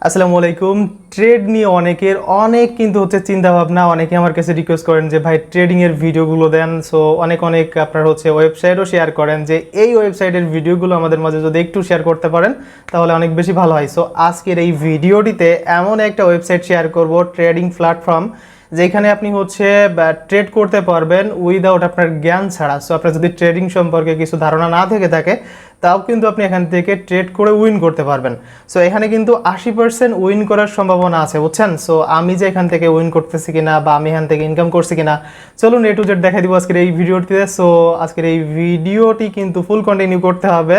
আসসালামু আলাইকুম। ট্রেড নিয়ে অনেক কিন্তু হচ্ছে চিন্তা ভাবনা। অনেকে আমার কাছে রিকোয়েস্ট করেন যে ভাই ট্রেডিং এর ভিডিওগুলো দেন। সো অনেক আপনার হচ্ছে ওয়েবসাইটও শেয়ার করেন যে এই ওয়েবসাইটের ভিডিওগুলো আমাদের মাঝে যদি একটু শেয়ার করতে পারেন তাহলে অনেক বেশি ভালো হয়। সো আজকের এই ভিডিওটিতে এমন একটা ওয়েবসাইট শেয়ার করব, ট্রেডিং প্ল্যাটফর্ম, যেখানে আপনি হচ্ছে ট্রেড করতে পারবেন উইদাউট আপনার জ্ঞান ছাড়া। সো আপনার যদি ট্রেডিং সম্পর্কে কিছু ধারণা না থেকে থাকে তাও কিন্তু আপনি এখান থেকে ট্রেড করে উইন করতে পারবেন। সো এখানে কিন্তু 80% উইন করার সম্ভাবনা আছে, বুঝছেন। সো আমি যে এখান থেকে উইন করতেছি কিনা বা আমি এখান থেকে ইনকাম করছি কিনা, চলুন এ টু জেড দেখাই দিব আজকের এই ভিডিওটিতে। সো আজকের এই ভিডিওটি কিন্তু ফুল কন্টিনিউ করতে হবে,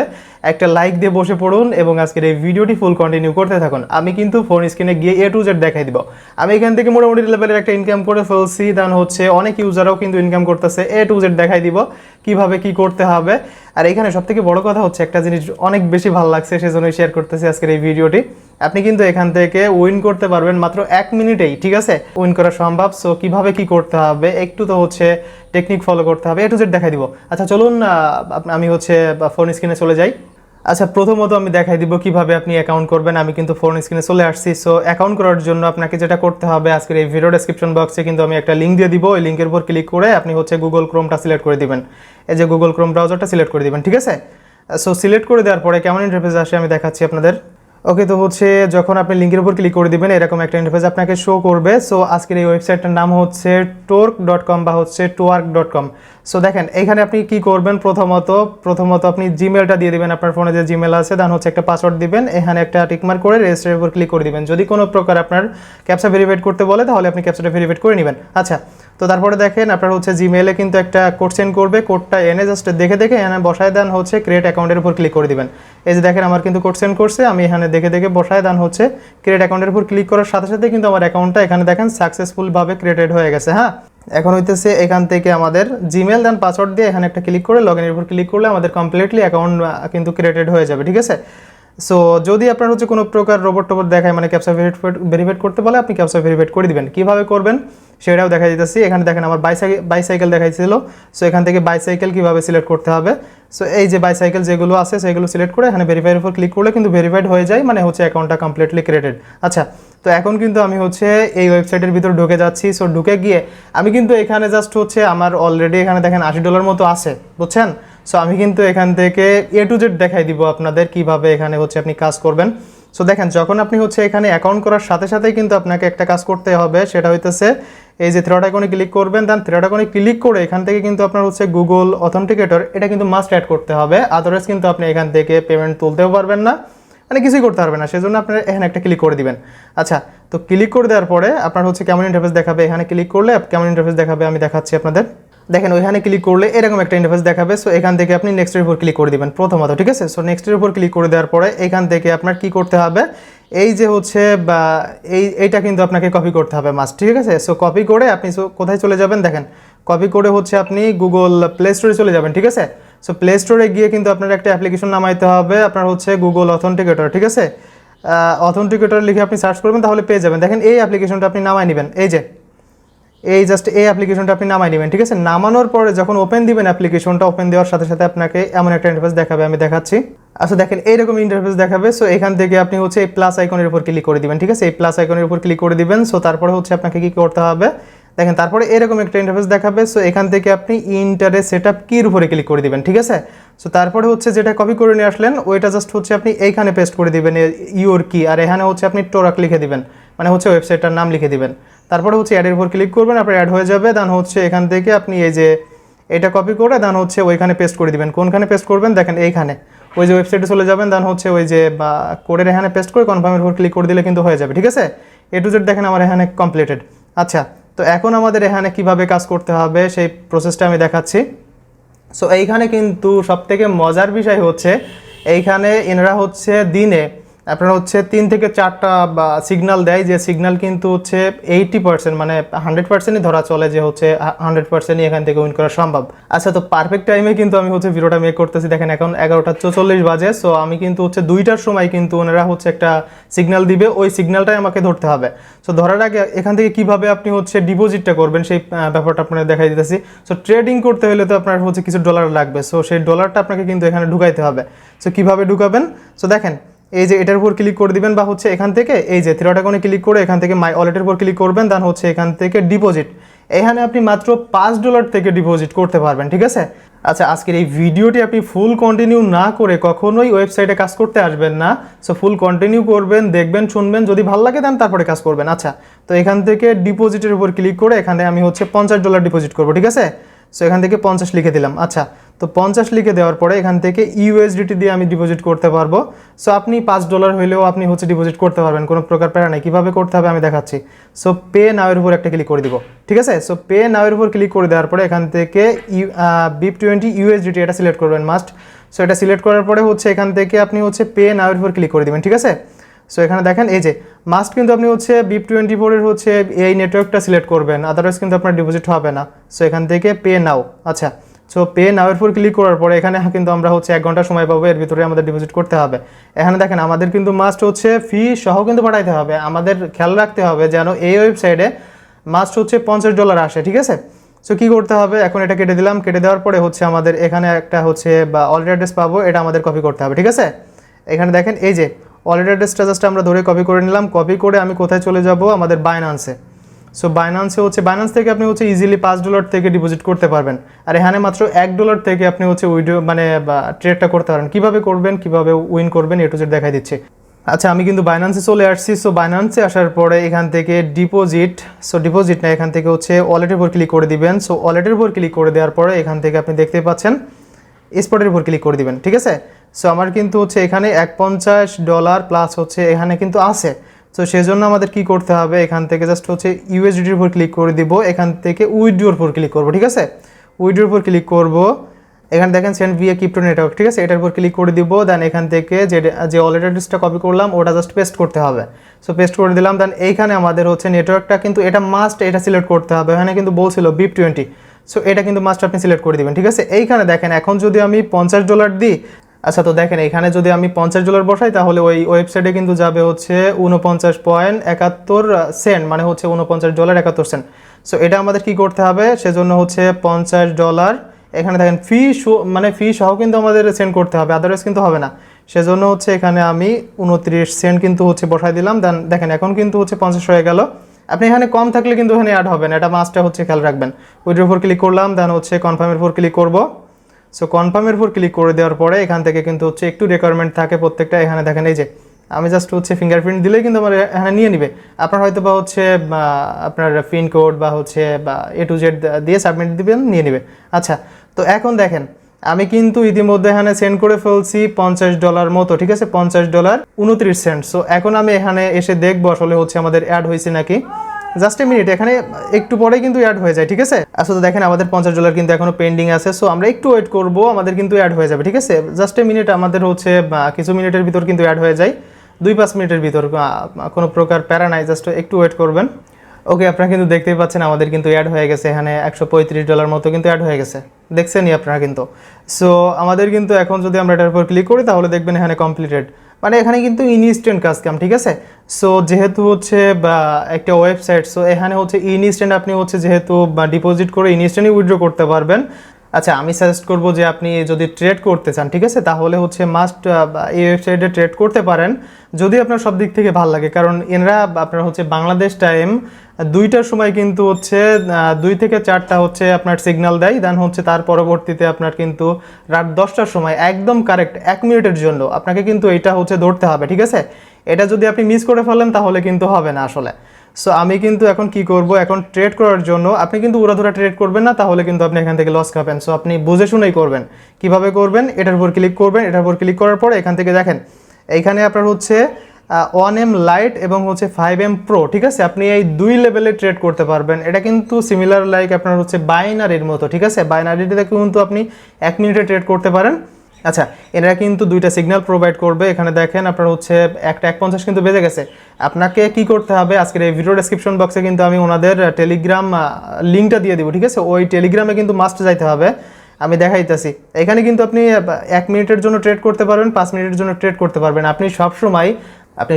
একটা লাইক দিয়ে বসে পড়ুন এবং আজকের এই ভিডিওটি ফুল কন্টিনিউ করতে থাকুন। আমি কিন্তু ফোন স্ক্রিনে গিয়ে এ টু জেড দেখাই দিব। আমি এখান থেকে মোটামুটি লেভেলের একটা ইনকাম করে ফেলছি, দেন হচ্ছে অনেক ইউজারও কিন্তু ইনকাম করতেছে। এ টু জেড দেখাই দিব কিভাবে কি করতে হবে। আর এখানে সবথেকে বড় কথা হচ্ছে একটা জিনিস অনেক বেশি ভালো লাগছে, সেজন্যই শেয়ার করতেছি আজকের এই ভিডিওটি। আপনি কিন্তু এখান থেকে উইন করতে পারবেন মাত্র 1 মিনিটেই, ঠিক আছে। উইন করা সম্ভব। সো কিভাবে কি করতে হবে একটু তো হচ্ছে টেকনিক ফলো করতে হবে, এ টু জেড দেখাই দিব। আচ্ছা চলুন আমি হচ্ছে ফোন স্ক্রিনে চলে যাই। আচ্ছা প্রথমত আমি দেখাই দিব কিভাবে আপনি অ্যাকাউন্ট করবেন। আমি কিন্তু ফোন স্ক্রিনে চলে আসছি। সো অ্যাকাউন্ট করার জন্য আপনাকে যেটা করতে হবে, আজকের এই ভিডিও ডেসক্রিপশন বক্সে কিন্তু আমি একটা লিঙ্ক দিয়ে দিব। ওই লিঙ্কের উপর ক্লিক করে আপনি হচ্ছে গুগল ক্রোমটা সিলেক্ট করে দিবেন। এই যে গুগল ক্রোম ব্রাউজারটা সিলেক্ট করে দিবেন, ঠিক আছে। সো সিলেক্ট করে দেওয়ার পরে কেমন ইন্টারফেস আসে আমি দেখাচ্ছি আপনাদের। ওকে, তো হচ্ছে যখন আপনি লিঙ্কের উপর ক্লিক করে দিবেন এরকম একটা ইন্টারফেস আপনাকে শো করবে। সো আজকের এই ওয়েবসাইটটার নাম হচ্ছে torque.com বা হচ্ছে twark.com। সো দেখেন এখানে আপনি কি করবেন, প্রথমত আপনি জিমেলটা দিয়ে দিবেন, আপনার ফোনে যে জিমেল আছে, দেন হচ্ছে একটা পাসওয়ার্ড দিবেন, এখানে একটা টিকমার্ক করে রেজিস্টারের উপর ক্লিক করে দিবেন। যদি কোনো প্রকার আপনার ক্যাপচা ভেরিফাইড করতে বলে তাহলে আপনি ক্যাপচাটা ভেরিফাইড করে নেবেন। আচ্ছা, তো তারপরে দেখেন আপনার হচ্ছে জিমেলে কিন্তু একটা কোড সেন্ড করবে, কোডটা এনে জাস্ট দেখে এখানে বসায় দেন হচ্ছে ক্রিয়েট অ্যাকাউন্টের উপর ক্লিক করে দিবেন। এই যে দেখেন আমার কিন্তু কোড সেন্ড করছে, আমি এখানে দেখে বসায় দেন হচ্ছে ক্রিয়েট অ্যাকাউন্টের উপর ক্লিক করার সাথে সাথে কিন্তু আমার অ্যাকাউন্টটা এখানে দেখেন সাকসেসফুলভাবে ক্রিয়েটেড হয়ে গেছে। হ্যাঁ, এখন হইতেছে এখান থেকে আমাদের জিমেল দেন পাসওয়ার্ড দিয়ে এখানে একটা ক্লিক করে লগ ইনের উপর ক্লিক করলে আমাদের কমপ্লিটলি অ্যাকাউন্ট কিন্তু ক্রিয়েটেড হয়ে যাবে, ঠিক আছে। সো যদি আপনার হচ্ছে কোনো প্রকার রোবট দেখায়, মানে ক্যাপচা ভেরিফাইড করতে বলে, আপনি ক্যাপচা ভেরিফাইড করে দিবেন। কীভাবে করবেন সেটাও দেখা দিতেছি। এখানে দেখেন আমার বাইসাইকেল দেখাইছিল। সো এখান থেকে বাইসাইকেল কীভাবে সিলেক্ট করতে হবে। সো এই যে বাইসাইকেল যেগুলো আছে সেগুলো সিলেক্ট করে এখানে ভেরিফাইয়ের উপর ক্লিক করলে কিন্তু ভেরিফাইড হয়ে যায়, মানে হচ্ছে অ্যাকাউন্টটা কমপ্লিটলি ক্রিয়েটেড। আচ্ছা, তো এখন কিন্তু আমি হচ্ছে এই ওয়েবসাইটের ভিতর ঢুকে যাচ্ছি। সো ঢুকে গিয়ে আমি কিন্তু এখানে জাস্ট হচ্ছে আমার অলরেডি এখানে দেখেন $80 মতো আছে, বুঝছেন। সো আমি কিন্তু এখান থেকে এ টু জেড দেখাই দিব আপনাদের কিভাবে এখানে হচ্ছে আপনি কাজ করবেন। সো দেখেন যখন আপনি হচ্ছে এখানে অ্যাকাউন্ট করার সাথে সাথেই কিন্তু আপনাকে একটা কাজ করতে হবে, সেটা হইতেছে এই যে থ্রেড আইকনে ক্লিক করবেন, দেন থ্রেড আইকনে ক্লিক করে এখান থেকে কিন্তু আপনার হচ্ছে গুগল অথেন্টিকেটর এটা কিন্তু মাস্ট অ্যাড করতে হবে, আদারওয়াইজ কিন্তু আপনি এখান থেকে পেমেন্ট তুলতেও পারবেন না, মানে কিছুই করতে পারবেন না। সেজন্য আপনার এখানে একটা ক্লিক করে দিবেন। আচ্ছা, তো ক্লিক করে দেওয়ার পরে আপনার হচ্ছে কেমন ইন্টারফেস দেখাবে, এখানে ক্লিক করলে কেমন ইন্টারফেস দেখাবে আমি দেখাচ্ছি আপনাদের। দেখেন ওইখানে ক্লিক করলে এরকম একটা ইন্টারফেস দেখাবে। সো এখান থেকে আপনি নেক্সটের উপর ক্লিক করে দিবেন প্রথমত, ঠিক আছে। সো নেক্সটের উপর ক্লিক করে দেওয়ার পরে এখান থেকে আপনার কি করতে হবে, এই যে হচ্ছে বা এইটা কিন্তু আপনাকে কপি করতে হবে মাস্ট, ঠিক আছে। সো কপি করে আপনি কোথায় চলে যাবেন, দেখেন কপি করে হচ্ছে আপনি গুগল প্লে স্টোরে চলে যাবেন, ঠিক আছে। সো প্লে স্টোরে গিয়ে কিন্তু আপনার একটা অ্যাপ্লিকেশন নামাইতে হবে, আপনার হচ্ছে গুগল অথেন্টিকেটর, ঠিক আছে। অথেন্টিকেটর লিখে আপনি সার্চ করবেন তাহলে পেয়ে যাবেন। দেখেন এই অ্যাপ্লিকেশনটা আপনি নামাই নেবেন, এই জাস্ট এই অ্যাপ্লিকেশনটা আপনি নামাই নেবেন, ঠিক আছে। নামানোর পরে যখন ওপেন দিবেন অ্যাপ্লিকেশনটা, ওপেন দেওয়ার সাথে সাথে আপনাকে এমন একটা ইন্টারফেস দেখাবে, আমি দেখাচ্ছি। আচ্ছা দেখেন এইরকম ইন্টারফেস দেখাবে। সো এখান থেকে আপনি হচ্ছে এই প্লাস আইকনের উপর ক্লিক করে দিবেন, ঠিক আছে। এই প্লাস আইকনের উপর ক্লিক করে দিবেন। সো তারপরে হচ্ছে আপনাকে কি করতে হবে, দেখেন তারপরে এরকম একটা ইন্টারফেস দেখাবে। সো এখান থেকে আপনি ইন্টারে সেটআপ কির উপরে ক্লিক করে দিবেন, ঠিক আছে। সো তারপরে হচ্ছে যেটা কপি করে নিয়ে আসলেন ওইটা জাস্ট হচ্ছে আপনি এইখানে পেস্ট করে দিবেন ইউর কি, আর এখানে হচ্ছে আপনি টোরাক লিখে দিবেন, মানে হচ্ছে ওয়েবসাইটটার নাম লিখে দিবেন। তারপরে হচ্ছে অ্যাডের উপর ক্লিক করবেন, আপনার অ্যাড হয়ে যাবে। দেন হচ্ছে এখান থেকে আপনি এই যে এটা কপি করে দেন হচ্ছে ওইখানে পেস্ট করে দিবেন। কোনখানে পেস্ট করবেন, দেখেন এইখানে ওই যে ওয়েবসাইটে চলে যাবেন, দেন হচ্ছে ওই যে বা কোডের এখানে পেস্ট করে কনফার্মের উপর ক্লিক করে দিলে কিন্তু হয়ে যাবে, ঠিক আছে। এ টু জেড দেখেন আমার এখানে কমপ্লিটেড। আচ্ছা, তো এখন আমাদের এখানে কিভাবে কাজ করতে হবে সেই প্রসেসটা আমি দেখাচ্ছি। সো এইখানে কিন্তু সবথেকে মজার বিষয় হচ্ছে এইখানে এনারা হচ্ছে দিনে আপনার হচ্ছে 3 থেকে 4টা বা সিগন্যাল দেয়, যে সিগন্যাল কিন্তু হচ্ছে 80% মানে 100%ই ধরা চলে যে হচ্ছে 100%ই এখান থেকে উইন করা সম্ভব। আচ্ছা, তো পারফেক্ট টাইমে কিন্তু আমি হচ্ছে ভিডিওটা মেক করতেছি। দেখেন এখন 11:44 বাজে। সো আমি কিন্তু হচ্ছে 2টার সময় কিন্তু ওনারা হচ্ছে একটা সিগন্যাল দিবে, ওই সিগন্যালটাই আমাকে ধরতে হবে। সো ধরার আগে এখান থেকে কিভাবে আপনি হচ্ছে ডিপোজিটটা করবেন সেই ব্যাপারটা আপনাদের দেখাই দিতেছি। সো ট্রেডিং করতে হলে তো আপনার হচ্ছে কিছু ডলার লাগবে। সো সেই ডলারটা আপনাকে কিন্তু এখানে ঢুকাইতে হবে। সো কিভাবে ঢুকাবেন, সো দেখেন এই যে এটার উপর ক্লিক করে দিবেন বা হচ্ছে এখান থেকে এই যে থ্রি ডট আইকনে ক্লিক করে এখান থেকে মাই ওয়ালেটের উপর ক্লিক করবেন, দেন হচ্ছে এখান থেকে ডিপোজিট, এখানে আপনি মাত্র $5 থেকে ডিপোজিট করতে পারবেন, ঠিক আছে। আচ্ছা, আজকের এই ভিডিওটি আপনি ফুল কন্টিনিউ না করে কখনোই ওয়েবসাইটে কাজ করতে আসবেন না। সো ফুল কন্টিনিউ করবেন, দেখবেন, শুনবেন, যদি ভালো লাগে দেন তারপরে কাজ করবেন। আচ্ছা, তো এখান থেকে ডিপোজিটের উপর ক্লিক করে এখানে আমি হচ্ছে $50 ডিপোজিট করবো, ঠিক আছে। সো এখান থেকে 50 লিখে দিলাম। আচ্ছা, তো 50 লিখে দেওয়ার পরে এখান থেকে ইউএসডিটি দিয়ে আমি ডিপোজিট করতে পারবো। সো আপনি $5 হলেও আপনি হচ্ছে ডিপোজিট করতে পারবেন, কোনো প্রকার প্যারা নাই। কীভাবে করতে হবে আমি দেখাচ্ছি। সো পে নাওয়ের উপর একটা ক্লিক করে দিব, ঠিক আছে। সো পে নাওয়ের উপর ক্লিক করে দেওয়ার পরে এখান থেকে BIP20 ইউএসডিটি এটা সিলেক্ট করবেন মাস্ট। সো এটা সিলেক্ট করার পরে হচ্ছে এখান থেকে আপনি হচ্ছে পে নাওয়ের উপর ক্লিক করে দেবেন, ঠিক আছে। সো এখানে দেখেন এই যে মাস্ট কিন্তু আপনি হচ্ছে BIP24 এর হচ্ছে এই নেটওয়ার্কটা সিলেক্ট করবেন, আদারওয়াইজ কিন্তু আপনার ডিপোজিট হবে না। সো এখান থেকে পে নাও। আচ্ছা, সো পে নাওয়ের উপর ক্লিক করার পরে এখানে কিন্তু আমরা হচ্ছে 1 ঘন্টা সময় পাবো, এর ভিতরে আমাদের ডিপোজিট করতে হবে। এখানে দেখেন আমাদের কিন্তু মাস্ট হচ্ছে ফি সহ কিন্তু পাঠাইতে হবে, আমাদের খেয়াল রাখতে হবে যেন এই ওয়েবসাইটে মাস্ট হচ্ছে $50 আসে, ঠিক আছে। সো কী করতে হবে, এখন এটা কেটে দিলাম, কেটে দেওয়ার পরে হচ্ছে আমাদের এখানে একটা হচ্ছে বা ওয়ালেট অ্যাড্রেস পাবো, এটা আমাদের কপি করতে হবে, ঠিক আছে। এখানে দেখেন এই যে ওয়ালেট অ্যাড্রেসটা জাস্ট আমরা ধরে কপি করে নিলাম। কপি করে আমি কোথায় চলে যাব, আমাদের বাইন্যান্সে। সো বাইন্যান্সে হচ্ছে বাইন্যান্স থেকে আপনি হচ্ছে ইজিলি $5 থেকে ডিপোজিট করতে পারবেন। আর এখানে মাত্র $1 থেকে আপনি হচ্ছে উইডো মানে ট্রেডটা করতে পারেন। কীভাবে করবেন, কীভাবে উইন করবেন, এ টু জেড দেখাই দিচ্ছি। আচ্ছা, আমি কিন্তু বাইন্যান্সে চলে আসছি। সো বাইন্যান্সে আসার পরে এখান থেকে ডিপোজিট, সো ডিপোজিট না, এখান থেকে হচ্ছে ওয়ালেটের উপর ক্লিক করে দিবেন। সো ওয়ালেটের উপর ক্লিক করে দেওয়ার পরে এখান থেকে আপনি দেখতে পাচ্ছেন স্পটের উপর ক্লিক করে দিবেন, ঠিক আছে। সো আমার কিন্তু হচ্ছে এখানে $50 প্লাস হচ্ছে এখানে কিন্তু আছে। সো সেজন্য আমাদের কি করতে হবে, এখান থেকে জাস্ট হচ্ছে ইউএসডিটির উপর ক্লিক করে দিব, এখান থেকে উইথড্রোর উপর ক্লিক করব, ঠিক আছে। উইথড্রোর উপর ক্লিক করব, এখানে দেখেন সেন্ড ভিয়া ক্রিপ্টো নেটওয়ার্ক, ঠিক আছে, এটার উপর ক্লিক করে দিব। দেন এখান থেকে যে ওয়ালেট অ্যাড্রেসটা কপি করলাম ওটা জাস্ট পেস্ট করতে হবে। সো পেস্ট করে দিলাম। দেন এইখানে আমাদের হচ্ছে নেটওয়ার্কটা কিন্তু এটা মাস্ট এটা সিলেক্ট করতে হবে, এখানে কিন্তু বলছিল BIP20। সো এটা কিন্তু মাস্ট আপনি সিলেক্ট করে দিবেন, ঠিক আছে। এইখানে দেখেন এখন যদি আমি $50 দিই, আচ্ছা, তো দেখেন এখানে যদি আমি $50 বসাই তাহলে ওই ওয়েবসাইটে কিন্তু যাবে হচ্ছে 49.71 মানে হচ্ছে $49.71। সো এটা আমাদের কি করতে হবে, সেজন্য হচ্ছে $50 এখানে দেখেন ফি মানে ফি সহ কিন্তু আমাদের সেন্ড করতে হবে, আদারওয়াইজ কিন্তু হবে না। সেজন্য হচ্ছে এখানে আমি 29 সেন্ট কিন্তু হচ্ছে বসাই দিলাম। দেন দেখেন এখন কিন্তু হচ্ছে 50 হয়ে গেল। আপনি এখানে কম থাকলে কিন্তু এখানে অ্যাড হবে না, এটা মাস্টটা হচ্ছে খেয়াল রাখবেন। ওইটার উপর ক্লিক করলাম, দেন হচ্ছে কনফার্মের উপর ক্লিক করব। সো কনফার্মের উপর ক্লিক করে দেওয়ার পরে এখান থেকে কিন্তু হচ্ছে একটু রিকোয়ারমেন্ট থাকে প্রত্যেকটা। এখানে দেখেন এই যে আমি জাস্ট হচ্ছে ফিঙ্গারপ্রিন্ট দিলেই কিন্তু আমার এখানে নিয়ে নিবে। আপনার হয়তো বা হচ্ছে আপনার পিন কোড বা হচ্ছে বা A to Z দিয়ে সাবমিট দিবেন, নিয়ে নিবে। আচ্ছা, তো এখন দেখেন আমি কিন্তু ইতিমধ্যে এখানে সেন্ড করে ফেলছি $50 মতো, ঠিক আছে, $50.29। সো এখন আমি এখানে এসে দেখবো আসলে হচ্ছে আমাদের অ্যাড হয়েছে নাকি। জাস্ট এ মিনিট, এখানে একটু পরে কিন্তু অ্যাড হয়ে যায়, ঠিক আছে। আসলে দেখেন আমাদের $50 কিন্তু এখনো পেন্ডিং আছে। সো আমরা একটু ওয়েট করব, আমাদের কিন্তু অ্যাড হয়ে যাবে, ঠিক আছে। জাস্ট এ মিনিট, আমাদের হচ্ছে কিছু মিনিটের ভিতর কিন্তু অ্যাড হয়ে যায়, 2-5 মিনিটের ভিতর, কোনো প্রকার প্যারা নাই, জাস্ট একটু ওয়েট করবেন। ওকে, আপনারা কিন্তু দেখতেই পাচ্ছেন আমাদের কিন্তু অ্যাড হয়ে গেছে, এখানে $135 মতো কিন্তু অ্যাড হয়ে গেছে, দেখছেনই আপনারা কিন্তু। সো আমাদের কিন্তু এখন যদি আমরা এটার উপর ক্লিক করি তাহলে দেখবেন এখানে কমপ্লিটেড, মানে এখানে কিন্তু ইনস্ট্যান্ট কাজ কাম, ঠিক আছে। সো যেহেতু হচ্ছে বা একটা ওয়েবসাইট, সো এখানে হচ্ছে ইনস্ট্যান্ট আপনি হচ্ছে যেহেতু ডিপোজিট করে ইনস্ট্যান্টই উইথড্র করতে পারবেন। আচ্ছা, আমি সাজেস্ট করব যে আপনি যদি ট্রেড করতে চান, ঠিক আছে, তাহলে হচ্ছে মাস্ট এই ওয়েবসাইটে ট্রেড করতে পারেন যদি আপনার সব দিক থেকে ভালো লাগে। কারণ এনরা আপনার হচ্ছে বাংলাদেশ টাইম 2টার সময় কিন্তু হচ্ছে 2 থেকে 4টা হচ্ছে আপনার সিগন্যাল দেয়। দেন হচ্ছে তার পরবর্তীতে আপনার কিন্তু রাত 10টার সময় একদম কারেক্ট 1 মিনিটের জন্য আপনাকে কিন্তু এটা হচ্ছে ধরতে হবে, ঠিক আছে। এটা যদি আপনি মিস করে ফেলেন তাহলে কিন্তু হবে না আসলে। সো আমি কিন্তু এখন কি করব, এখন ট্রেড করার জন্য আপনি কিন্তু উড়াধুরা ট্রেড করবেন না, তাহলে কিন্তু আপনি এখান থেকে লস খাবেন। সো আপনি বুঝে শুনেই করবেন। কিভাবে করবেন, এটার উপর ক্লিক করবেন। এটার উপর ক্লিক করার পরে এখান থেকে দেখেন এইখানে আপনার হচ্ছে 1M লাইট এবং হচ্ছে 5M প্রো, ঠিক আছে। আপনি এই 2 লেভেলে ট্রেড করতে পারবেন। এটা কিন্তু সিমিলার লাইক আপনার হচ্ছে বাইনারির মতো, ঠিক আছে। বাইনারিতে কিন্তু আপনি 1 মিনিটে ট্রেড করতে পারেন। আচ্ছা, এরা কিন্তু 2টা সিগন্যাল প্রোভাইড করবে। এখানে দেখেন আপনার হচ্ছে একটা 1.50 কিন্তু বেজে গেছে। আপনাকে কি করতে হবে, আজকের এই ভিডিও ডেসক্রিপশন বক্সে কিন্তু আমি ওনাদের টেলিগ্রাম লিঙ্কটা দিয়ে দিব, ঠিক আছে। ওই টেলিগ্রামে কিন্তু মাস্ট যাইতে হবে, আমি দেখাইতেছি। এখানে কিন্তু আপনি 1 মিনিটের জন্য ট্রেড করতে পারবেন, 5 মিনিটের জন্য ট্রেড করতে পারবেন। আপনি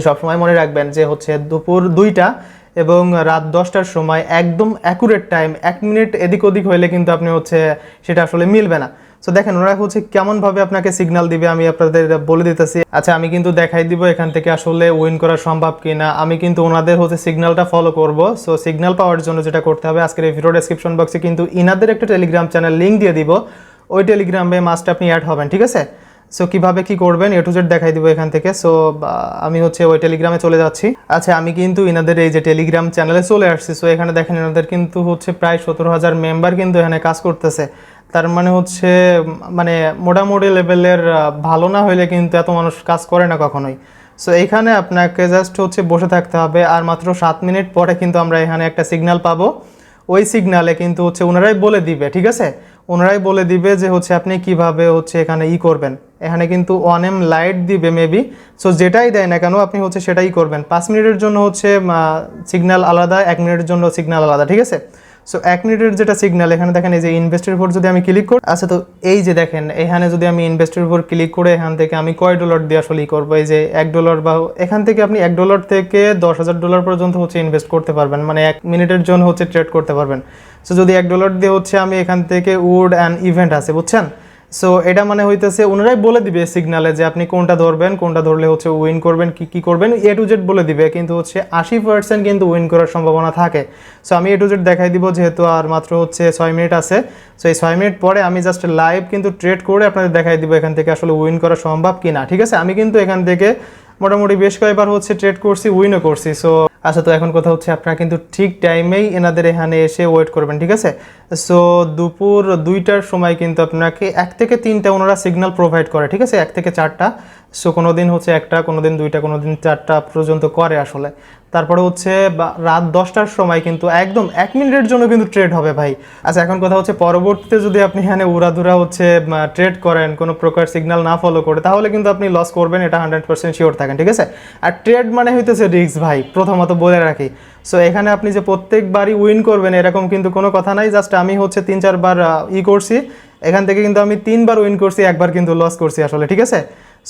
সবসময় মনে রাখবেন যে হচ্ছে দুপুর 2টা এবং রাত 10টার সময় একদম অ্যাকুরেট টাইম, 1 মিনিট এদিক ওদিক হইলে কিন্তু আপনি হচ্ছে সেটা আসলে মিলবে না। সো দেখেন ওরা হচ্ছে কেমনভাবে আপনাকে সিগন্যাল দিবে আমি আপনাদের বলে দিতেছি। আচ্ছা আমি কিন্তু দেখাই দিব এখান থেকে আসলে উইন করা সম্ভব কিনা। আমি কিন্তু ওনাদের হচ্ছে সিগন্যালটা ফলো করব। সো সিগন্যাল পাওয়ার জন্য যেটা করতে হবে, আজকের এই ভিডিও ডেসক্রিপশন বক্সে কিন্তু ইনাদের একটা টেলিগ্রাম চ্যানেল লিঙ্ক দিয়ে দিব, ওই টেলিগ্রামে মাস্ট আপনি অ্যাড হবেন, ঠিক আছে? সো কিভাবে কি করবেন A to Z দেখাই দিব এখান থেকে। সো আমি হচ্ছে ওই টেলিগ্রামে চলে যাচ্ছি। আচ্ছা আমি কিন্তু ইনাদের এই যে টেলিগ্রাম চ্যানেলে চলে আসছি। সো এখানে দেখেন এনাদের কিন্তু হচ্ছে প্রায় 17,000 মেম্বার কিন্তু এখানে কাজ করতেছে। তার মানে হচ্ছে মানে মোটামুটি লেভেলের ভালো না হইলে কিন্তু এত মানুষ কাজ করে না কখনোই। সো এখানে আপনাকে জাস্ট হচ্ছে বসে থাকতে হবে, আর মাত্র 7 মিনিট পরে কিন্তু আমরা এখানে একটা সিগন্যাল পাবো। ওই সিগনালে কিন্তু হচ্ছে ওনারাই বলে দিবে, ঠিক আছে? ওনারাই বলে দিবে যে হচ্ছে আপনি কিভাবে হচ্ছে এখানে করবেন। এখানে কিন্তু 1M লাইট দিবে মেবি। সো যেটাই দেয় না কেন আপনি হচ্ছে সেটাই করবেন। 5 মিনিটের জন্য হচ্ছে সিগন্যাল আলাদা, 1 মিনিটের জন্য সিগন্যাল আলাদা, ঠিক আছে? সো 1 মিনিটের যেটা সিগন্যাল, এখানে দেখেন এই যে ইনভেস্টের উপর যদি আমি ক্লিক করি, আচ্ছা তো এই যে দেখেন এখানে যদি আমি ইনভেস্টের উপর ক্লিক করে এখান থেকে আমি কয় ডলার দিয়ে আসলে করবো, এই যে $1 বা এখান থেকে আপনি $1 থেকে $10,000 পর্যন্ত হচ্ছে ইনভেস্ট করতে পারবেন, মানে 1 মিনিটের জন্য হচ্ছে ট্রেড করতে পারবেন। সো যদি $1 দিয়ে হচ্ছে আমি এখান থেকে উড অ্যান্ড ইভেন্ট আছে, বুঝছেন? সো এটা মানে হইতেছে ওনারাই বলে দিবে সিগনালে যে আপনি কোনটা ধরবেন, কোনটা ধরলে হচ্ছে উইন করবেন, কি করবেন A to Z বলে দিবে, কিন্তু হচ্ছে 80% কিন্তু উইন করার সম্ভাবনা থাকে। সো আমি A to Z দেখাই দিব, যেহেতু আর মাত্র হচ্ছে 6 মিনিট আছে। সো এই 6 মিনিট পরে আমি জাস্ট লাইভ কিন্তু ট্রেড করে আপনাদের দেখাই দিব এখান থেকে আসলে উইন করা সম্ভব কিনা, ঠিক আছে? আমি কিন্তু এখান থেকে মোটামুটি বেশ কয়েকবার হচ্ছে ট্রেড করছি, উইনও করছি। সো আচ্ছা তো এখন কথা হচ্ছে আপনারা কিন্তু ঠিক টাইমেই এনাদের এখানে এসে ওয়েট করবেন, ঠিক আছে? সো দুপুর 2টার সময় কিন্তু আপনাকে 1 থেকে 3টা ওনারা সিগন্যাল প্রোভাইড করে, ঠিক আছে? 1 থেকে 4টা। সো কোনো দিন হচ্ছে 1টা, কোনো দিন 2টা, কোনো দিন 4টা পর্যন্ত করে আসলে। তারপরে হচ্ছে রাত 10টার সময় কিন্তু একদম 1 মিনিটের জন্য কিন্তু ট্রেড হবে ভাই। আচ্ছা এখন কথা হচ্ছে পরবর্তীতে যদি আপনি এখানে উড়াধুরা হচ্ছে ট্রেড করেন কোনো প্রকার সিগন্যাল না ফলো করে, তাহলে কিন্তু আপনি লস করবেন, এটা 100% শিওর থাকেন, ঠিক আছে? আর ট্রেড মানে হইতেছে রিস্ক ভাই, প্রথমত বলে রাখি। সো এখানে আপনি যে প্রত্যেকবারই উইন করবেন এরকম কিন্তু কোনো কথা নাই। জাস্ট আমি হচ্ছে 3-4 বার করছি, এখান থেকে কিন্তু আমি 3 বার উইন করছি, একবার কিন্তু লস করছি আসলে, ঠিক আছে?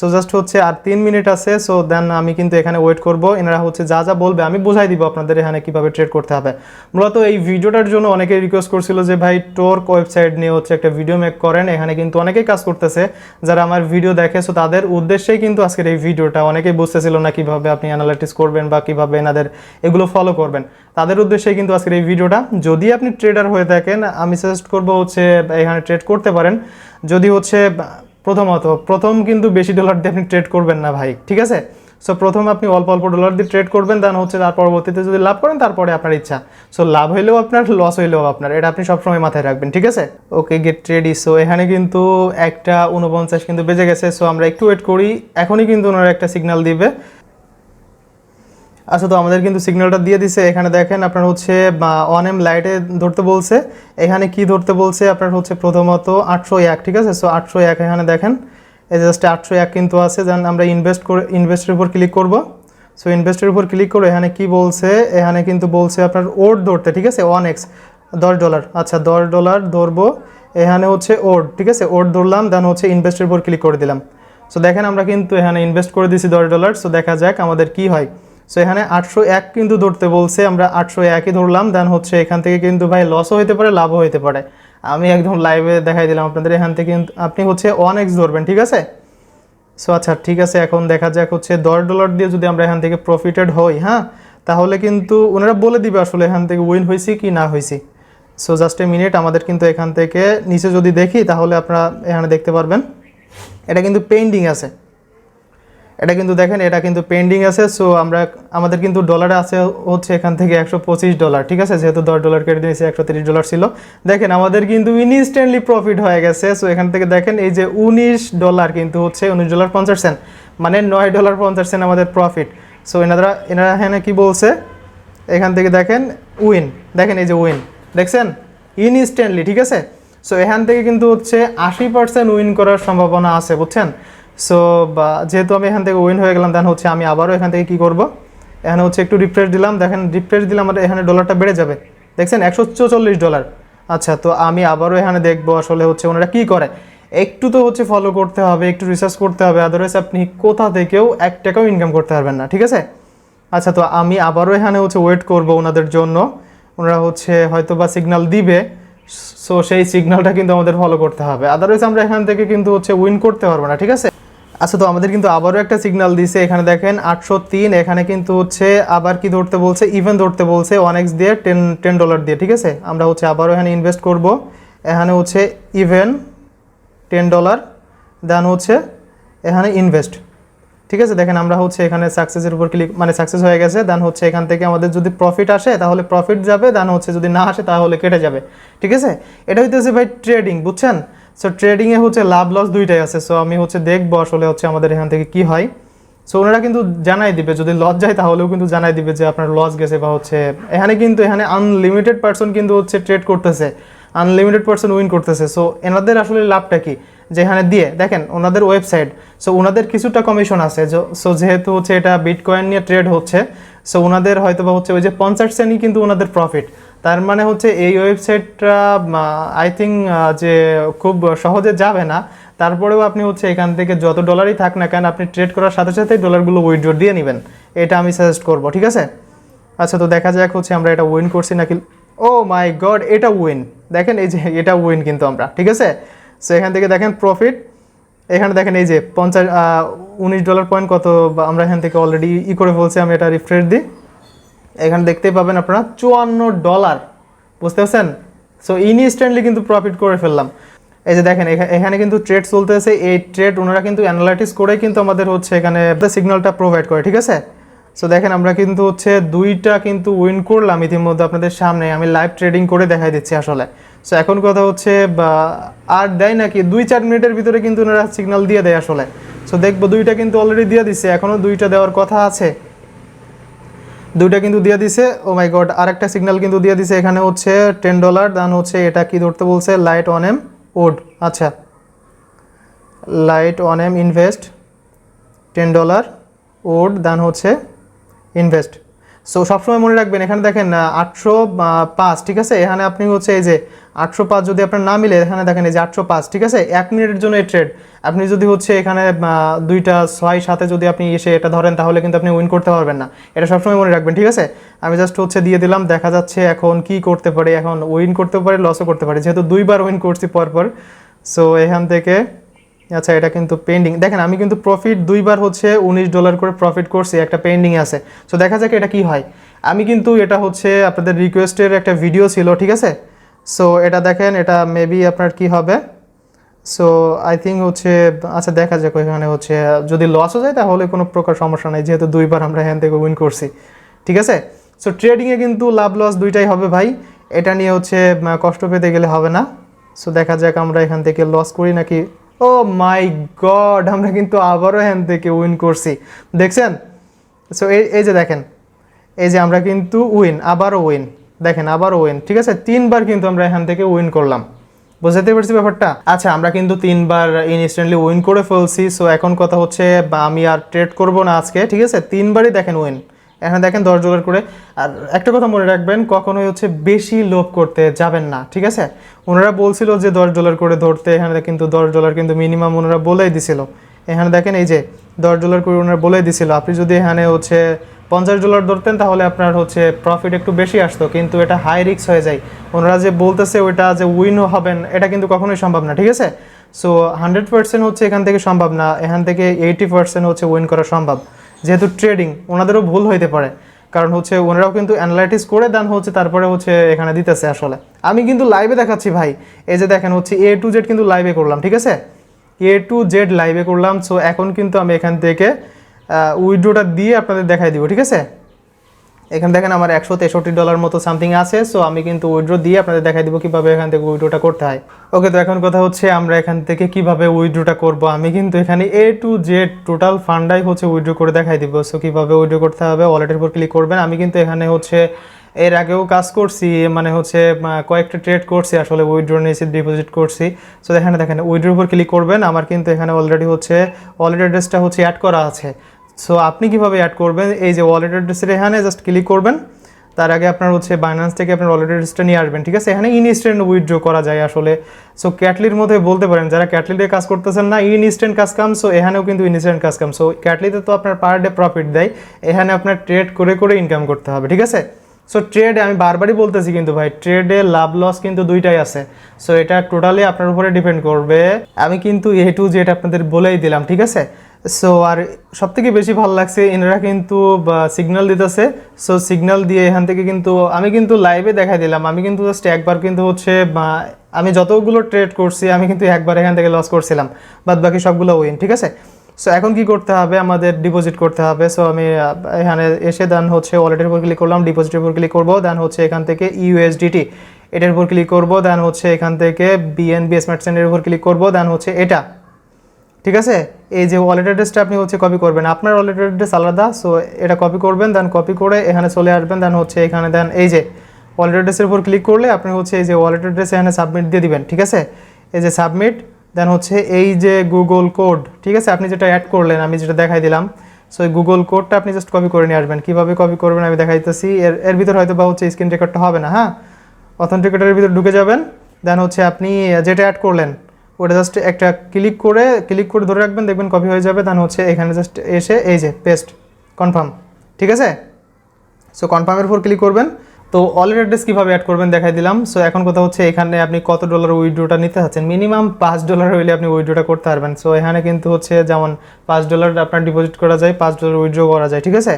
সো জাস্ট হচ্ছে আর 3 মিনিট আছে। সো দেন আমি কিন্তু এখানে ওয়েট করব, এনারা হচ্ছে যা যা বলবে আমি বোঝাই দিব আপনাদের এখানে কিভাবে ট্রেড করতে হবে। মূলত এই ভিডিওটার জন্য অনেকেই রিকোয়েস্ট করছিল যে ভাই টোর্ক ওয়েবসাইট নিয়ে হচ্ছে একটা ভিডিও মেক করেন। এখানে কিন্তু অনেকেই কাজ করতেছে যারা আমার ভিডিও দেখে। সো তাদের উদ্দেশ্যেই কিন্তু আজকের এই ভিডিওটা, অনেকেই বুঝতেছিল না কিভাবে আপনি অ্যানালাইটিস করবেন বা কিভাবে এনাদের এগুলো ফলো করবেন, তাদের উদ্দেশ্যেই কিন্তু আজকের এই ভিডিওটা। যদি আপনি ট্রেডার হয়ে থাকেন আমি সাজেস্ট করবো হচ্ছে এখানে ট্রেড করতে পারেন। যদি হচ্ছে প্রথম কিন্তু বেশি ডলার দিয়ে আপনি ট্রেড করবেন না ভাই, ঠিক আছে? সো প্রথম আপনি অল্প অল্প ডলার দিয়ে ট্রেড করবেন, দেন হচ্ছে তার পরবর্তীতে যদি লাভ করেন তারপরে আপনার ইচ্ছা। সো লাভ হইলেও আপনার, লস হইলেও আপনার, এটা আপনি সবসময় মাথায় রাখবেন, ঠিক আছে? ওকে গেট ট্রেডি। সো এখানে কিন্তু 1:49 কিন্তু বেজে গেছে। সো আমরা একটু ওয়েট করি, এখনই কিন্তু ওনারা একটা সিগন্যাল দিবে। আচ্ছা তো আমাদের কিন্তু সিগন্যালটা দিয়ে দিছে। এখানে দেখেন আপনার হচ্ছে 1M লাইটে ধরতে বলছে। এখানে কি ধরতে বলছে আপনার হচ্ছে প্রথমত 801, ঠিক আছে? সো 801 এখানে দেখেন এই জাস্ট 801 কিন্তু আছে। দেন আমরা ইনভেস্টের উপর ক্লিক করব। সো ইনভেস্টের উপর ক্লিক করে এখানে কি বলছে, এখানে কিন্তু বলছে আপনার ওড ধরতে, ঠিক আছে? 1x $10। আচ্ছা $10 ধরবো, এখানে হচ্ছে ওড, ঠিক আছে? ওড ধরলাম, দেন হচ্ছে ইনভেস্টের উপর ক্লিক করে দিলাম। সো দেখেন আমরা কিন্তু এখানে ইনভেস্ট করে দিয়েছি $10। সো দেখা যাক আমাদের কি হয়। সো এখানে 801 কিন্তু ধরতে বলছে, আমরা 801ই ধরলাম। দেন হচ্ছে এখান থেকে কিন্তু ভাই লসও হতে পারে, লাভও হতে পারে। আমি একদম লাইভে দেখাই দিলাম আপনাদের। এখান থেকে কিন্তু আপনি হচ্ছে 1x ধরবেন, ঠিক আছে? সো আচ্ছা ঠিক আছে, এখন দেখা যাক হচ্ছে $10 দিয়ে যদি আমরা এখান থেকে প্রফিটেড হই, হ্যাঁ, তাহলে কিন্তু ওনারা বলে দিবে আসলে এখান থেকে উইন হয়েছি কি না হয়েছি। সো জাস্ট এ মিনিট, আমাদের কিন্তু এখান থেকে নিচে যদি দেখি তাহলে আপনারা এখানে দেখতে পারবেন এটা কিন্তু পেন্ডিং আছে। এটা কিন্তু দেখেন, এটা কিন্তু পেন্ডিং আছে। সো আমাদের কিন্তু ডলারে আছে হচ্ছে এখান থেকে $125, ঠিক আছে? যেহেতু $10 কেটে দিয়েছে, $130 ছিল। দেখেন আমাদের কিন্তু ইনস্ট্যান্টলি প্রফিট হয়ে গেছে। সো এখান থেকে দেখেন এই যে $19 কিন্তু হচ্ছে $19.50, মানে $9.50 আমাদের প্রফিট। সো এনারা এখানে কি বলছে, এখান থেকে দেখেন উইন, দেখেন এই যে উইন দেখছেন ইনস্ট্যান্টলি, ঠিক আছে? সো এখান থেকে কিন্তু হচ্ছে 80% উইন করার সম্ভাবনা আছে, বুঝছেন? সো যেহেতু আমি এখান থেকে উইন হয়ে গেলাম, দেন হচ্ছে আমি আবারও এখান থেকে কি করব, এখানে হচ্ছে একটু রিফ্রেশ দিলাম। দেখেন রিফ্রেশ দিলাম, আমাদের এখানে ডলারটা বেড়ে যাবে, দেখছেন $144। আচ্ছা তো আমি আবারও এখানে দেখবো আসলে হচ্ছে ওনারা কি করে। একটু তো হচ্ছে ফলো করতে হবে, একটু রিসার্চ করতে হবে, আদারওয়াইজ আপনি কোথা থেকেও 1 টাকাও ইনকাম করতে পারবেন না, ঠিক আছে? আচ্ছা তো আমি আবারও এখানে হচ্ছে ওয়েট করব ওনাদের জন্য। ওনারা হচ্ছে হয়তো বা সিগন্যাল দিবে। সো সেই সিগন্যালটা কিন্তু আমাদের ফলো করতে হবে, আদারওয়াইজ আমরা এখান থেকে কিন্তু হচ্ছে উইন করতে পারবো না, ঠিক আছে। আচ্ছা, তো আমাদের কিন্তু আবারও একটা সিগন্যাল দিছে, এখানে দেখেন 803, এখানে কিন্তু হচ্ছে আবার কি ধরতে বলছে, ইভেন ধরতে বলছে 1x দিয়ে $10 দিয়ে, ঠিক আছে। আমরা হচ্ছে আবারও এখানে ইনভেস্ট করব, এখানে হচ্ছে ইভেন $10, দেন হচ্ছে এখানে ইনভেস্ট, ঠিক আছে। দেখেন আমরা হচ্ছে এখানে সাকসেসের উপর ক্লিক, মানে সাকসেস হয়ে গেছে। দেন হচ্ছে এখান থেকে আমাদের যদি প্রফিট আসে তাহলে প্রফিট যাবে, দেন হচ্ছে যদি না আসে তাহলে কেটে যাবে, ঠিক আছে। এটা হইতেছে ভাই ট্রেডিং, বুঝছেন। সো ট্রেডিংয়ে হচ্ছে লাভ লস দুইটাই আছে। সো আমি হচ্ছে দেখবো আসলে হচ্ছে আমাদের এখান থেকে কি হয়। সো ওনারা কিন্তু জানাই দিবে, যদি লস যায় তাহলেও কিন্তু জানাই দিবে যে আপনার লস গেছে, বা হচ্ছে এখানে আনলিমিটেড পার্সন কিন্তু হচ্ছে ট্রেড করতেছে, আনলিমিটেড পার্সন উইন করতেছে। সো এনাদের আসলে লাভটা কি, যে এখানে দিয়ে দেখেন ওনাদের ওয়েবসাইট, সো ওনাদের কিছুটা কমিশন আছে। সো যেহেতু হচ্ছে এটা বিটকয়েন নিয়ে ট্রেড হচ্ছে, সো ওনাদের হয়তো বা হচ্ছে ওই যে 50%ই কিন্তু ওনাদের প্রফিট। তার মানে হচ্ছে এই ওয়েবসাইটটা আই থিঙ্ক যে খুব সহজে যাবে না। তারপরেও আপনি হচ্ছে এখান থেকে যত ডলারই থাক না কেন, আপনি ট্রেড করার সাথে সাথেই ডলারগুলো উইথড্র দিয়ে নেবেন, এটা আমি সাজেস্ট করব, ঠিক আছে। আচ্ছা, তো দেখা যাক হচ্ছে আমরা এটা উইন করছি নাকি। ও মাই গড, এটা উইন, দেখেন এই যে এটা উইন কিন্তু আমরা, ঠিক আছে। সো এখান থেকে দেখেন প্রফিট, এখানে দেখেন এই যে $19 পয়েন্ট কত আমরা এখান থেকে অলরেডি করে ফেলছি। আমি এটা রিফ্রেশ দিই, এখানে দেখতেই পাবেন আপনারা $54, বুঝতে পারছেন। সো ইনস্ট্যান্টলি কিন্তু প্রফিট করে ফেললাম। এই যে দেখেন এখানে কিন্তু ট্রেড চলতেছে, এই ট্রেড ওনারা কিন্তু অ্যানালাইটিস করে কিন্তু আমাদের হচ্ছে এখানে সিগন্যালটা প্রোভাইড করে, ঠিক আছে। সো দেখেন আমরা কিন্তু হচ্ছে দুইটা কিন্তু উইন করলাম ইতিমধ্যে আপনাদের সামনে, আমি লাইভ ট্রেডিং করে দেখাই দিচ্ছি আসলে। সো এখন কথা হচ্ছে আর দেয় নাকি 2-4 মিনিটের ভিতরে কিন্তু ওনারা সিগন্যাল দিয়ে দেয় আসলে। সো দেখবো দুইটা কিন্তু অলরেডি দিয়ে দিচ্ছে, এখনও দুইটা দেওয়ার কথা আছে, দুইটা কিন্তু দিয়ে দিছে। ও মাই গড, আরেকটা সিগন্যাল কিন্তু দিয়ে দিছে, এখানে হচ্ছে $10, দেন হচ্ছে এটা কি ধরতে বলছে, লাইট অন এম ওড, আচ্ছা লাইট অন এম ইনভেস্ট $10 ওড, দেন হচ্ছে ইনভেস্ট। সো সবসময় মনে রাখবেন এখানে দেখেন 805, ঠিক আছে। এখানে আপনি হচ্ছে এই যে 805 যদি আপনার না মিলে, এখানে দেখেন এই যে 805, ঠিক আছে। 1 মিনিটের জন্য এই ট্রেড, আপনি যদি হচ্ছে এখানে 2-6 সাথে যদি আপনি এসে এটা ধরেন তাহলে কিন্তু আপনি উইন করতে পারবেন না, এটা সবসময় মনে রাখবেন, ঠিক আছে। আমি জাস্ট হচ্ছে দিয়ে দিলাম, দেখা যাচ্ছে এখন কি করতে পারি, এখন উইন করতে পারি, লসও করতে পারি, যেহেতু 2বার উইন করছি পরপর। সো এখান থেকে আচ্ছা এটা কিন্তু পেন্ডিং, দেখেন আমি কিন্তু প্রফিট 2বার হচ্ছে $19 করে প্রফিট করছি, একটা পেন্ডিং আছে। সো দেখা যাক এটা কি হয়। আমি কিন্তু এটা হচ্ছে আপনাদের রিকোয়েস্টের একটা ভিডিও ছিল, ঠিক আছে। সো এটা দেখেন, এটা মেবি আপনার কি হবে। সো আই থিঙ্ক হচ্ছে আচ্ছা দেখা যাক, এখানে হচ্ছে যদি লসও যায় তাহলে কোনো প্রকার সমস্যা নেই, যেহেতু 2বার আমরা এখান থেকে উইন করছি, ঠিক আছে। সো ট্রেডিংয়ে কিন্তু লাভ লস দুইটাই হবে ভাই, এটা নিয়ে হচ্ছে কষ্ট পেতে গেলে হবে না। সো দেখা যাক আমরা এখান থেকে লস করি নাকি। ও মাই গড, আমরা কিন্তু আবারও এখান থেকে উইন করছি, দেখছেন। সো এই যে দেখেন, এই যে আমরা কিন্তু উইন, আবারও উইন, দেখেন আবারও উইন, ঠিক আছে। 3বার কিন্তু আমরা এখান থেকে উইন করলাম, বুঝতে পারছি ব্যাপারটা। আচ্ছা, আমরা কিন্তু 3বার ইনস্ট্যান্টলি উইন করে ফেলছি। সো এখন কথা হচ্ছে আমি আর ট্রেড করব না আজকে, ঠিক আছে। 3বারই দেখেন উইন, এখানে দেখেন $10 করে। আর একটা কথা মনে রাখবেন, কখনোই হচ্ছে বেশি লোভ করতে যাবেন না, ঠিক আছে। ওনারা বলছিল যে $10 করে ধরতে, এখানে কিন্তু $10 কিন্তু মিনিমাম ওনারা বলেই দিছিল। এখানে দেখেন এই যে $10 করে ওনারা বলেই দিছিল, আপনি যদি এখানে হচ্ছে $50 ধরতেন তাহলে আপনার হচ্ছে প্রফিট একটু বেশি আসতো, কিন্তু এটা হাই রিস্ক হয়ে যায়। ওনারা যে বলতেছে ওইটা যে উইনও হবেন, এটা কিন্তু কখনোই সম্ভব না, ঠিক আছে। সো 100% হচ্ছে এখান থেকে সম্ভব না, এখান থেকে 80% হচ্ছে উইন করা সম্ভব, যেহেতু ট্রেডিং ওনাদেরও ভুল হইতে পারে, কারণ হচ্ছে ওনারাও কিন্তু অ্যানালাইটিস করে দেন হচ্ছে তারপরে হচ্ছে এখানে দিতেছে আসলে। আমি কিন্তু লাইভে দেখাচ্ছি ভাই, এই যে দেখেন হচ্ছে A to Z কিন্তু লাইভে করলাম, ঠিক আছে, A to Z লাইভে করলাম। সো এখন কিন্তু আমি এখান থেকে উইথড্রোটা দিয়ে আপনাদের দেখাই দিব, ঠিক আছে। এখানে দেখেন আমার $163 মতো সামথিং আছে। সো আমি কিন্তু উইথড্রো দিয়ে আপনাদের দেখাই দিব কীভাবে এখান থেকে উইথড্রোটা করতে হয়। ওকে, তো এখন কথা হচ্ছে আমরা এখান থেকে কিভাবে উইথড্রোটা করব। আমি কিন্তু এখানে A to Z টোটাল ফান্ডাই হচ্ছে উইথড্রো করে দেখাই দিব। সো কীভাবে উইথড্রো করতে হবে, ওয়ালেটের উপর ক্লিক করবেন। আমি কিন্তু এখানে হচ্ছে এর আগেও কাজ করছি, মানে হচ্ছে কয়েকটা ট্রেড করছি আসলে, উইথড্রো নিয়েছি, ডিপোজিট করছি। সো এখানে দেখেন উইথড্রোর উপর ক্লিক করবেন। আমার কিন্তু এখানে অলরেডি হচ্ছে ওয়ালেট অ্যাড্রেসটা হচ্ছে অ্যাড করা আছে। সো আপনি কিভাবে অ্যাড করবেন, এই যে ওয়ালেট অ্যাড্রেসের এখানে জাস্ট ক্লিক করবেন। তার আগে আপনার হচ্ছে বাইন্যান্স থেকে আপনার ওয়ালেট অ্যাড্রেসটা নিয়ে আসবেন, ঠিক আছে। এখানে ইনস্ট্যান্ট উইথড্র করা যায় আসলে। সো ক্যাটলির মধ্যে বলতে পারেন, যারা ক্যাটলিতে কাজ করতেছেন না, ইনস্ট্যান্ট কাজ কাম। সো এখানেও কিন্তু ইনস্ট্যান্ট কাজ কাম। সো ক্যাটলিতে তো আপনার পার ডে প্রফিট দেয়, এখানে আপনার ট্রেড করে করে ইনকাম করতে হবে, ঠিক আছে। সো ট্রেড আমি বারবারই বলতেছি কিন্তু ভাই ট্রেডে লাভ লস কিন্তু দুইটাই আছে। সো এটা টোটালি আপনার উপরে ডিপেন্ড করবে। আমি কিন্তু এ টু জেড আপনাদের বলেই দিলাম, ঠিক আছে। সো আর সবথেকে বেশি ভালো লাগছে এনারা কিন্তু সিগন্যাল দিতেছে। সো সিগন্যাল দিয়ে এখান থেকে কিন্তু আমি কিন্তু লাইভে দেখাই দিলাম, আমি কিন্তু জাস্ট একবার কিন্তু হচ্ছে আমি যতগুলো ট্রেড করছি আমি কিন্তু একবার এখান থেকে লস করছিলাম, বাদ বাকি সবগুলো উইন, ঠিক আছে। সো এখন কি করতে হবে, আমাদের ডিপোজিট করতে হবে। সো আমি এখানে এসে দেন হচ্ছে ওয়ালেটের উপর ক্লিক করলাম, ডিপোজিটের উপর ক্লিক করবো, দেন হচ্ছে এখান থেকে ইউএসডিটি এটার উপর ক্লিক করবো, দেন হচ্ছে এখান থেকে বিএনবি স্মার্ট চেনের উপর ক্লিক করবো, দেন হচ্ছে এটা, ঠিক আছে। এই যে ওয়ালেট অ্যাড্রেসটা আপনি হচ্ছে কপি করবেন, আপনার ওয়ালেট অ্যাড্রেস আলাদা। সো এটা কপি করবেন, দেন কপি করে এখানে চলে আসবেন, দেন হচ্ছে এখানে দেন এই যে ওয়ালেট অ্যাড্রেসের উপর ক্লিক করলে আপনি হচ্ছে এই যে ওয়ালেট অ্যাড্রেস এখানে সাবমিট দিয়ে দিবেন, ঠিক আছে। এই যে সাবমিট, দেন হচ্ছে এই যে গুগল কোড, ঠিক আছে, আপনি যেটা অ্যাড করলেন আমি যেটা দেখাই দিলাম। সো এই গুগল কোডটা আপনি জাস্ট কপি করে নিয়ে আসবেন। কীভাবে কপি করবেন আমি দেখাইতেছি। এর ভিতর হয়তো বা হচ্ছে স্ক্রিন রেকর্ডটা হবে না, হ্যাঁ। অথেন্টিকেটরের ভিতর ঢুকে যাবেন, দেন হচ্ছে আপনি যেটা অ্যাড করলেন ওটা জাস্ট একটা ক্লিক করে ধরে রাখবেন, দেখবেন কপি হয়ে যাবে। দেন হচ্ছে এখানে জাস্ট এসে এই যে পেস্ট কনফার্ম, ঠিক আছে। সো কনফার্মের উপর ক্লিক করবেন। তো ওয়ালেট অ্যাড্রেস কীভাবে অ্যাড করবেন দেখাই দিলাম। সো এখন কথা হচ্ছে এখানে আপনি কত ডলার উইথড্রোটা নিতে চাচ্ছেন, মিনিমাম $5 হইলে আপনি উইথড্রোটা করতে পারবেন। সো এখানে কিন্তু হচ্ছে যেমন $5 আপনার ডিপোজিট করা যায়, $5 উইথড্রো করা যায়, ঠিক আছে।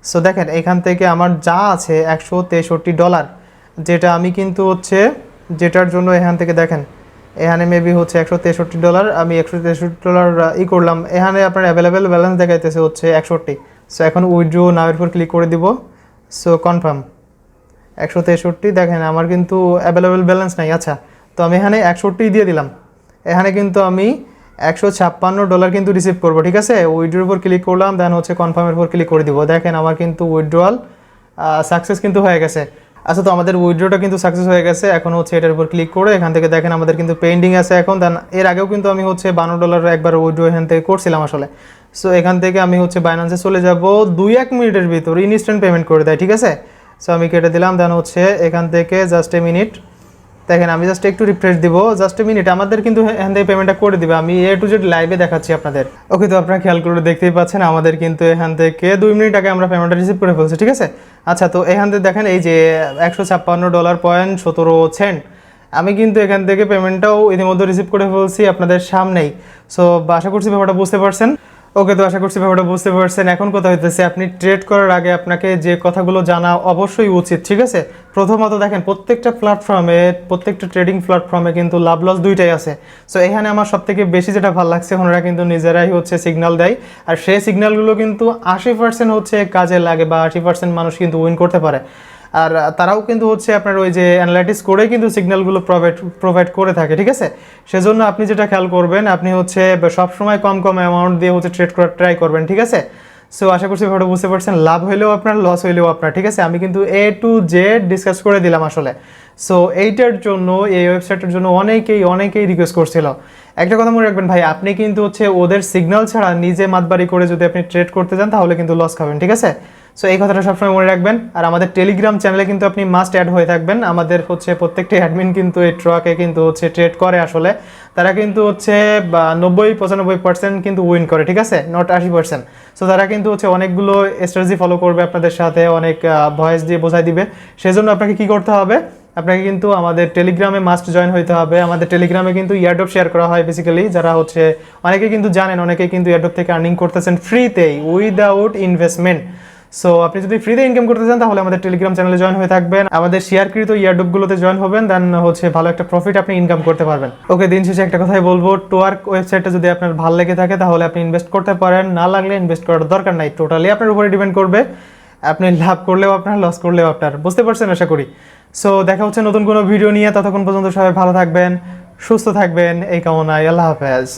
সো দেখেন এখান থেকে আমার যা আছে $163, যেটা আমি কিন্তু হচ্ছে যেটার জন্য এখান থেকে দেখেন এখানে মেবি হচ্ছে $163, আমি $163 ই করলাম, এখানে আপনার অ্যাভেলেবেল ব্যালেন্স দেখাইতেছে হচ্ছে 61। সো এখন উইথড্রো নাওয়ের উপর ক্লিক করে দিব। সো কনফার্ম 163, দেখেন আমার কিন্তু অ্যাভেলেবেল ব্যালেন্স নাই। আচ্ছা, তো আমি এখানে 61 দিয়ে দিলাম, এখানে কিন্তু আমি $156 কিন্তু রিসিভ করবো, ঠিক আছে। উইথড্রোর উপর ক্লিক করলাম, দেন হচ্ছে কনফার্মের উপর ক্লিক করে দিব। দেখেন আমার কিন্তু উইথড্রোয়াল সাকসেস কিন্তু হয়ে গেছে। আচ্ছা, তো আমাদের উইথড্রোটা কিন্তু সাকসেস হয়ে গেছে। এখন হচ্ছে এটার উপর ক্লিক করে এখান থেকে দেখেন আমাদের কিন্তু পেন্ডিং আছে এখন। দেন এর আগেও কিন্তু আমি হচ্ছে $52 একবার উইথড্রো এখান থেকে করছিলাম আসলে। সো এখান থেকে আমি হচ্ছে বাইন্যান্সে চলে যাব, 2-1 মিনিটের ভিতর ইনস্ট্যান্ট পেমেন্ট করে দেয়, ঠিক আছে। সো আমি কেটে দিলাম, দেন হচ্ছে এখান থেকে জাস্ট এ মিনিট, দেখেন আমি জাস্ট একটু রিফ্রেশ দিব, জাস্ট এ মিনিট আমাদের কিন্তু এখান থেকে পেমেন্টটা করে দিবে। আমি এ টু জেড লাইভে দেখাচ্ছি আপনাদের। ওকে, তো আপনারা খেয়াল করে দেখতেই পাচ্ছেন আমাদের কিন্তু এখান থেকে 2 মিনিট আগে আমরা পেমেন্টটা রিসিভ করে ফেলছি, ঠিক আছে। আচ্ছা, তো এখান থেকে দেখেন এই যে $156.17, আমি কিন্তু এখান থেকে পেমেন্টটাও ইতিমধ্যে রিসিভ করে ফেলছি আপনাদের সামনেই। সো আশা করছি ব্যাপারটা বুঝতে পারছেন। ওকে, তো আশা করছি ব্যাপারটা বুঝতে পারছেন। এখন কথা হইতেছে আপনি ট্রেড করার আগে আপনাকে যে কথাগুলো জানা অবশ্যই উচিত, ঠিক আছে। প্রথমত দেখেন প্রত্যেকটা প্ল্যাটফর্মে, প্রত্যেকটা ট্রেডিং প্ল্যাটফর্মে কিন্তু লাভ লস দুইটাই আছে। সো এখানে আমার সবথেকে বেশি যেটা ভালো লাগছে, ওনারা কিন্তু নিজেরাই হচ্ছে সিগন্যাল দেয়, আর সেই সিগন্যালগুলো কিন্তু 80% হচ্ছে কাজে লাগে, বা 80% মানুষ কিন্তু উইন করতে পারে। আর তারাও কিন্তু হচ্ছে আপনার ওই যে অ্যানালাইটিক্স করে কিন্তু সিগন্যালগুলো প্রোভাইড করে থাকে, ঠিক আছে। সেজন্য আপনি যেটা খেয়াল করবেন, আপনি হচ্ছে সবসময় কম কম অ্যামাউন্ট দিয়ে হচ্ছে ট্রেড করার ট্রাই করবেন, ঠিক আছে। সো আশা করছি ব্যাপারটা বুঝতে পারছেন, লাভ হইলেও আপনার, লস হইলেও আপনার, ঠিক আছে। আমি কিন্তু এ টু জেড ডিসকাস করে দিলাম আসলে। সো এইটার জন্য, এই ওয়েবসাইটের জন্য অনেকেই রিকোয়েস্ট করছিল। একটা কথা মনে রাখবেন ভাই, আপনি কিন্তু হচ্ছে ওদের সিগন্যাল ছাড়া নিজে মাতবাড়ি করে যদি আপনি ট্রেড করতে যান তাহলে কিন্তু লস খাবেন, ঠিক আছে। সো এই কথাটা সবসময় মনে রাখবেন। আর আমাদের টেলিগ্রাম চ্যানেলে কিন্তু আপনি মাস্ট অ্যাড হয়ে থাকবেন। আমাদের হচ্ছে প্রত্যেকটি অ্যাডমিন কিন্তু এই ট্রাকে কিন্তু হচ্ছে ট্রেড করে আসলে। তারা কিন্তু হচ্ছে 90-95% কিন্তু উইন করে, ঠিক আছে, নট 80%। সো তারা কিন্তু হচ্ছে অনেকগুলো স্ট্র্যাটেজি ফলো করবে আপনাদের সাথে, অনেক ভয়েস দিয়ে বোঝাই দিবে। সেজন্য আপনাকে কি করতে হবে, আপনাকে কিন্তু আমাদের টেলিগ্রামে মাস্ট জয়েন হইতে হবে। আমাদের টেলিগ্রামে কিন্তু ইয়ারড্রপ শেয়ার করা হয় বেসিক্যালি, যারা হচ্ছে অনেকে কিন্তু জানেন, অনেকে কিন্তু ইয়ারড্রপ থেকে আর্নিং করতেছেন ফ্রিতেই, উইদাউট ইনভেস্টমেন্ট। সো আপনি যদি ফ্রিতে ইনকাম করতে চান তাহলে আমাদের টেলিগ্রাম চ্যানেলে জয়েন হয়ে থাকবেন, আমাদের শেয়ারকৃত ইয়ারড্রপগুলোতে জয়েন হবেন, দেন হচ্ছে ভালো একটা প্রফিট আপনি ইনকাম করতে পারবেন। ওকে, দিন শেষে একটা কথাই বলবো, টোয়ার্ক ওয়েবসাইটটা যদি আপনার ভালো লেগে থাকে তাহলে আপনি ইনভেস্ট করতে পারেন, না লাগলে ইনভেস্ট করার দরকার নাই। টোটালি আপনার উপরে ডিপেন্ড করবে, আপনি লাভ করলেও আপনার, লস করলেও আপনার। বুঝতে পারছেন আশা করি। সো দেখা হচ্ছে নতুন কোনো ভিডিও নিয়ে, ততক্ষণ পর্যন্ত সবাই ভালো থাকবেন, সুস্থ থাকবেন, এই কামনায়। আল্লাহ হাফেজ।